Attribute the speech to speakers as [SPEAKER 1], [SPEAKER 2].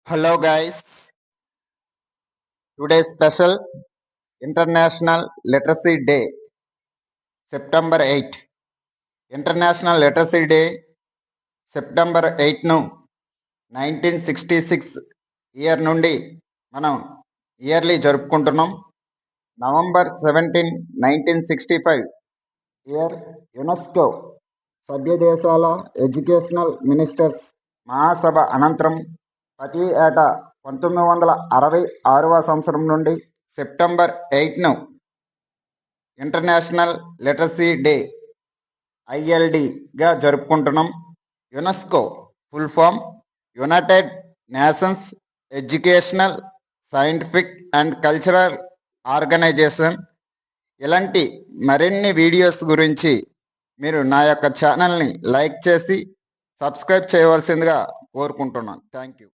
[SPEAKER 1] Hello guys, today's special International Literacy Day, September 8. International Literacy Day, September 8ను 1966 year నుండి మనం yearly జరుపుకుంటున్నాం. November 17, 1965 year UNESCO సభ్య దేశాల ఎడ్యుకేషనల్ మినిస్టర్స్ మహాసభ అనంతరం ప్రతి ఏటా 1966వ సంవత్సరం నుండి సెప్టెంబర్ 8ను ఇంటర్నేషనల్ లిటరసీ డే ఐఎల్డిగా జరుపుకుంటున్నాం. UNESCO full form united nations educational, scientific and cultural organisation. ఇలాంటి మరిన్ని వీడియోస్ గురించి మీరు నా యొక్క ఛానల్ని లైక్ చేసి సబ్స్క్రైబ్ చేయవలసిందిగా కోరుకుంటున్నాను. Thank you.